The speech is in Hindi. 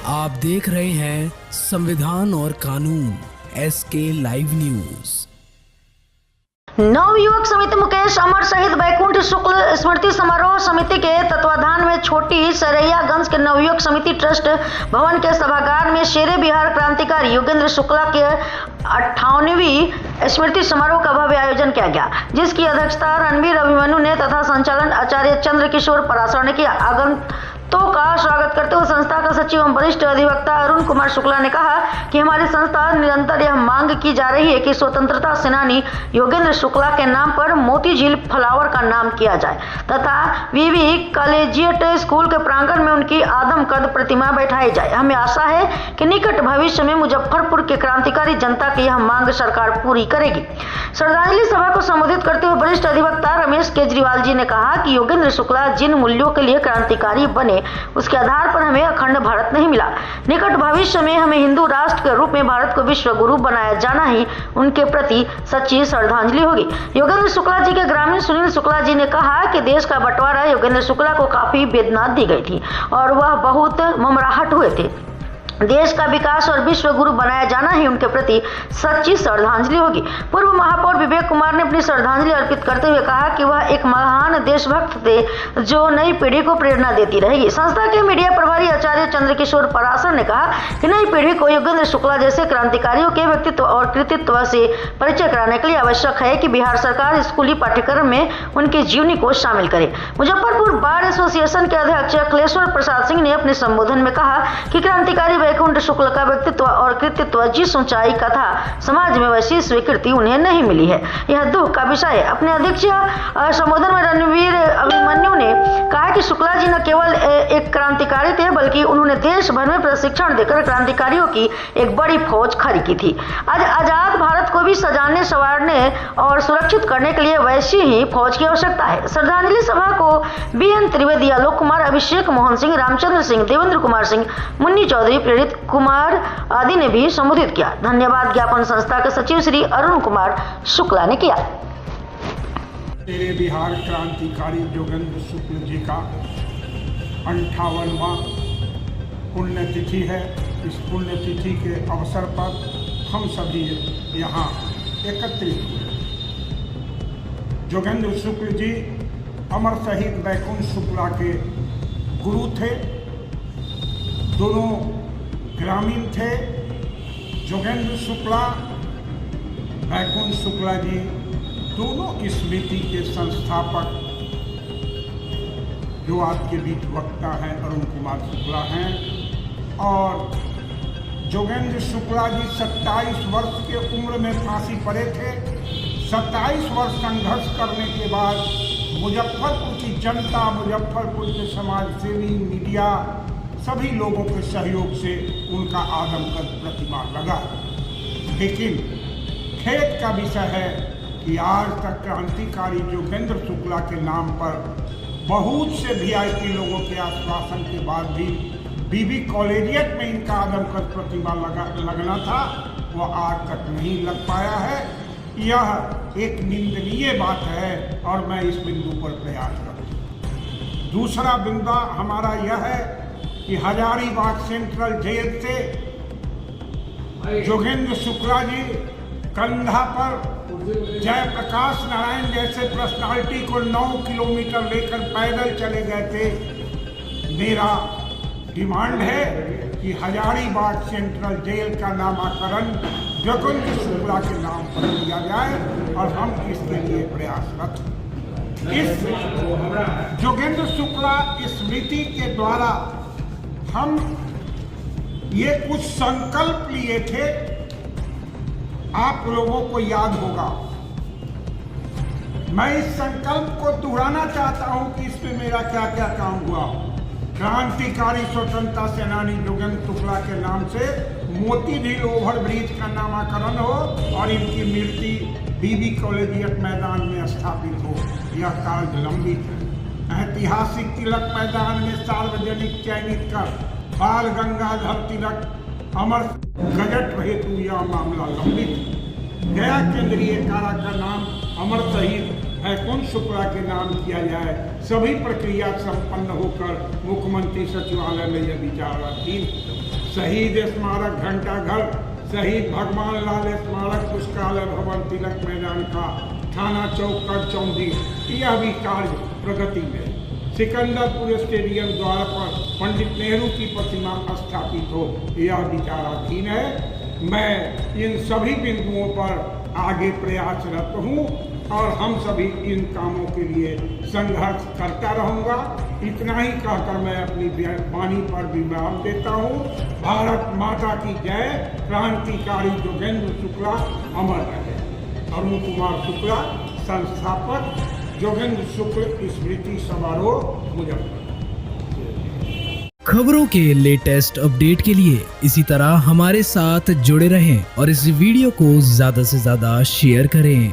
आप देख रहे हैं संविधान और कानून SK लाइव न्यूज। नवयुवक समिति मुकेश अमर शहीद बैकुंठ शुक्ल स्मृति समारोह समिति के तत्वाधान में छोटी सरैयागंज के नवयुवक समिति ट्रस्ट भवन के सभागार में शेरे बिहार क्रांतिकारी योगेंद्र शुक्ला के 58वीं स्मृति समारोह का भव्य आयोजन किया गया, जिसकी अध्यक्षता रणवीर अभिमन्यु ने तथा संचालन आचार्य चंद्रकिशोर पराशर ने किया। आगंतुकों का स्वागत करते हुए संस्था का सचिव एवं वरिष्ठ अधिवक्ता अरुण कुमार शुक्ला ने कहा कि हमारी संस्था निरंतर यह मांग की जा रही है कि स्वतंत्रता सेनानी योगेंद्र शुक्ला के नाम पर मोती झील फ्लावर का नाम किया जाए तथा वीवी कॉलेजिएट स्कूल के प्रांगण में उनकी आदमकद प्रतिमा बैठाई जाए। हमें आशा है कि निकट भविष्य में मुजफ्फरपुर के क्रांतिकारी जनता की यह मांग सरकार पूरी करेगी। श्रद्धांजलि सभा को संबोधित करते हुए वरिष्ठ अधिवक्ता रमेश केजरीवाल जी ने कहा कि योगेंद्र शुक्ला जिन मूल्यों के लिए क्रांतिकारी बने उसके आधार पर हमें अखंड भारत नहीं मिला। निकट भविष्य में हमें हिंदू राष्ट्र के रूप में भारत को विश्व गुरु बनाया जाना ही उनके प्रति सच्ची श्रद्धांजलि होगी। योगेंद्र शुक्ला जी के ग्रामीण सुनील शुक्ला जी ने कहा कि देश का बंटवारा योगेंद्र शुक्ला को काफी वेदना दी गई थी और वह बहुत ममराहट हुए थे। देश का विकास और विश्व गुरु बनाया जाना ही उनके प्रति सच्ची श्रद्धांजलि होगी। पूर्व महापौर विवेक कुमार ने अपनी श्रद्धांजलि अर्पित करते हुए कहा कि वह एक महान देशभक्त थे जो नई पीढ़ी को प्रेरणा देती रहेगी। संस्था के मीडिया प्रभारी आचार्य चंद्रकिशोर पराशर ने कहा कि नई पीढ़ी को योगेंद्र शुक्ला जैसे क्रांतिकारियों के व्यक्तित्व और कृतित्व से परिचय कराने के लिए आवश्यक है कि बिहार सरकार स्कूली पाठ्यक्रम में उनकी जीवनी को शामिल करे। मुजफ्फरपुर बार एसोसिएशन के अध्यक्ष अखिलेश्वर प्रसाद सिंह ने अपने संबोधन में कहा कि क्रांतिकारी बैकुंठ शुक्ल का व्यक्तित्व और कृतित्व जिस ऊंचाई का था, समाज में वैसी स्वीकृति उन्हें नहीं मिली है। यह दुख का विषय है। अपने अध्यक्षीय संबोधन में रणवीर अभिमन्यु ने कहा कि शुक्ला जी न केवल एक क्रांतिकारी थे बल्कि उन्होंने देश भर में प्रशिक्षण देकर क्रांतिकारियों की एक बड़ी फौज खड़ी की थी। आज आजाद भारत को भी सजाने संवारने और सुरक्षित करने के लिए वैसी ही फौज की आवश्यकता है। श्रद्धांजलि सभा को BN त्रिवेदी, आलोक कुमार, अभिषेक मोहन सिंह, रामचंद्र सिंह, देवेंद्र कुमार सिंह, मुन्नी चौधरी, प्रेरित कुमार आदि ने भी संबोधित किया। धन्यवाद ज्ञापन संस्था के सचिव श्री अरुण कुमार शुक्ला ने किया। तेरे बिहार क्रांतिकारी योगेंद्र शुक्ल जी का 58वां पुण्यतिथि है। इस पुण्यतिथि के अवसर पर हम सभी यहाँ एकत्रित हुए। योगेंद्र शुक्ल जी अमर शहीद बैकुंठ शुक्ला के गुरु थे। दोनों ग्रामीण थे। योगेंद्र शुक्ला, बैकुंठ शुक्ला जी दोनों स्मृति के संस्थापक जो आपके बीच वक्ता हैं अरुण कुमार शुक्ला हैं और योगेंद्र शुक्ला जी 27 वर्ष के उम्र में फांसी पड़े थे। 27 वर्ष संघर्ष करने के बाद मुजफ्फरपुर की जनता, मुजफ्फरपुर के समाजसेवी, मीडिया, सभी लोगों के सहयोग से उनका आदमकद प्रतिमा लगा। लेकिन खेद का विषय है कि आज तक क्रांतिकारी योगेंद्र शुक्ला के नाम पर बहुत से VIP लोगों के आश्वासन के बाद भी बीबी कॉलेजिएट में इनका आदमकद प्रतिमा लगना था, वह आज तक नहीं लग पाया है। यह एक निंदनीय बात है और मैं इस बिंदु पर प्रयास करूँ। दूसरा बिंदु हमारा यह है कि हजारीबाग सेंट्रल जेल से योगेंद्र शुक्ला जी कंधा पर जयप्रकाश नारायण जैसे पर्सनालिटी को 9 किलोमीटर लेकर पैदल चले गए थे। मेरा डिमांड है कि हजारीबाग सेंट्रल जेल का नामकरण योगेंद्र शुक्ला के नाम पर किया जाए और हम इसके लिए प्रयासरत हैं। इस योगेंद्र शुक्ला स्मृति के द्वारा हम ये कुछ संकल्प लिए थे, आप लोगों को याद होगा। मैं इस संकल्प को दोहराना चाहता हूं कि इसमें मेरा क्या क्या काम हुआ। क्रांतिकारी स्वतंत्रता सेनानी योगेंद्र शुक्ला के नाम से मोती झील ओवरब्रिज का नामकरण हो और इनकी मूर्ति बीबी कॉलेजिएट मैदान में स्थापित हो। यह कार्य लंबित है। ऐतिहासिक तिलक मैदान में सार्वजनिक चयनित कर बाल गंगाधर तिलक अमर गजट हेतु यह मामला लंबित। गया केंद्रीय कारा का नाम अमर शहीद वैकुंठ शुक्ला के नाम किया जाए। सभी प्रक्रिया संपन्न होकर मुख्यमंत्री सचिवालय में यह विचाराधीन। शहीद स्मारक घंटाघर, शहीद भगवान लाल स्मारक पुस्तकालय भवन तिलक मैदान का थाना चौक करचौंधी, यह भी कार्य प्रगति में। सिकंदरपुर स्टेडियम द्वार पर पंडित नेहरू की प्रतिमा स्थापित हो, यह विचाराधीन है। मैं इन सभी बिंदुओं पर आगे प्रयासरत हूँ और हम सभी इन कामों के लिए संघर्ष करता रहूँगा। इतना ही कहकर मैं अपनी वाणी पर विराम देता हूँ। भारत माता की जय। क्रांतिकारी योगेंद्र शुक्ला अमर रहे। अरुण कुमार शुक्ला, संस्थापक, योगेंद्र शुक्ल स्मृति समारोह, मुजफ्फरपुर। खबरों के लेटेस्ट अपडेट के लिए इसी तरह हमारे साथ जुड़े रहें और इस वीडियो को ज्यादा से ज्यादा शेयर करें।